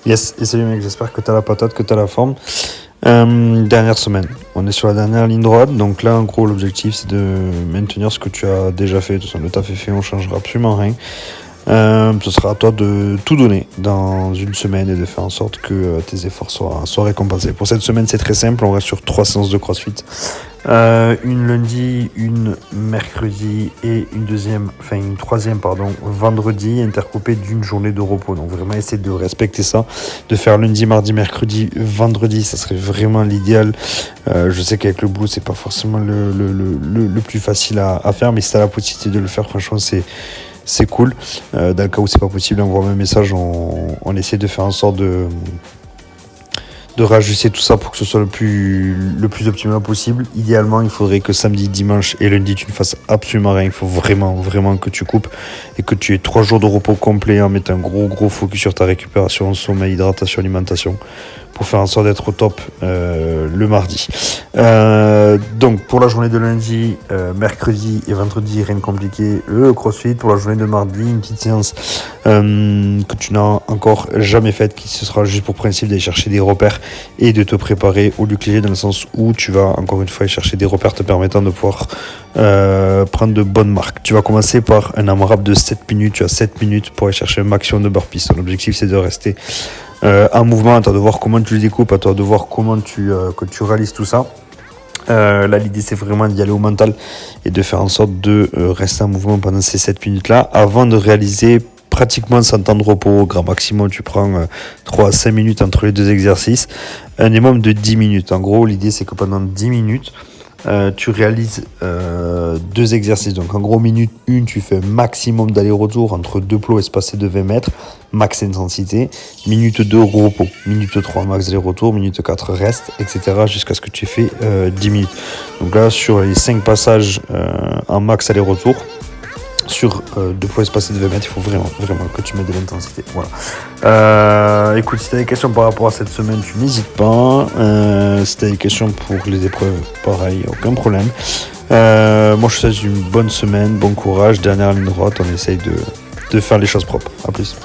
Yes, et salut mec, j'espère que t'as la patate, que t'as la forme. Dernière semaine, on est sur la dernière ligne droite, donc là en gros l'objectif c'est de maintenir ce que tu as déjà fait. De toute façon, le taf est fait, on changera absolument rien. Ce sera à toi de tout donner dans une semaine et de faire en sorte que tes efforts soient récompensés. Pour cette semaine c'est très simple, on reste sur 3 séances de CrossFit. Une lundi, une mercredi et une troisième vendredi, intercoupée d'une journée de repos. Donc vraiment essayer de respecter ça, de faire lundi, mardi, mercredi, vendredi, ça serait vraiment l'idéal. Je sais qu'avec le boulot c'est pas forcément le plus facile à faire, mais si t'as la possibilité de le faire, franchement c'est cool. Dans le cas où c'est pas possible, envoie un message, on essaie de faire en sorte de rajuster tout ça pour que ce soit le plus optimal possible. Idéalement, il faudrait que samedi, dimanche et lundi, tu ne fasses absolument rien. Il faut vraiment que tu coupes et que tu aies 3 jours de repos complet en mettant un gros focus sur ta récupération, sommeil, hydratation, alimentation pour faire en sorte d'être au top le mardi. Donc pour la journée de lundi, mercredi et vendredi, rien de compliqué, le CrossFit. Pour la journée de mardi, une petite séance que tu n'as encore jamais faite, qui ce sera juste pour principe d'aller chercher des repères et de te préparer au luc léger, dans le sens où tu vas encore une fois aller chercher des repères te permettant de pouvoir prendre de bonnes marques. Tu vas commencer par un AMRAP de 7 minutes, tu as 7 minutes pour aller chercher un maximum de burpees. L'objectif c'est de rester en mouvement, à toi de voir comment tu le découpes, à toi de voir comment que tu réalises tout ça. Là l'idée c'est vraiment d'y aller au mental et de faire en sorte de rester en mouvement pendant ces 7 minutes là avant de réaliser pratiquement 100 temps de repos. Grand maximum tu prends 3 à 5 minutes entre les deux exercices, un minimum de 10 minutes. En gros l'idée c'est que pendant 10 minutes tu réalises 2 exercices. Donc en gros minute 1 tu fais un maximum d'aller-retour entre 2 plots espacés de 20 mètres, max intensité. Minute 2 repos, minute 3 max d'aller-retour, minute 4 reste, etc. jusqu'à ce que tu fais 10 minutes. Donc là sur les 5 passages en max aller-retour sur 2 plots espacés de 20 mètres, il faut vraiment que tu mettes de l'intensité. Voilà. Écoute, si tu as des questions par rapport à cette semaine, tu n'hésites pas. Si tu as des questions pour les épreuves, pareil, aucun problème. Moi, je te souhaite une bonne semaine, bon courage, dernière ligne droite. On essaye de faire les choses propres. À plus.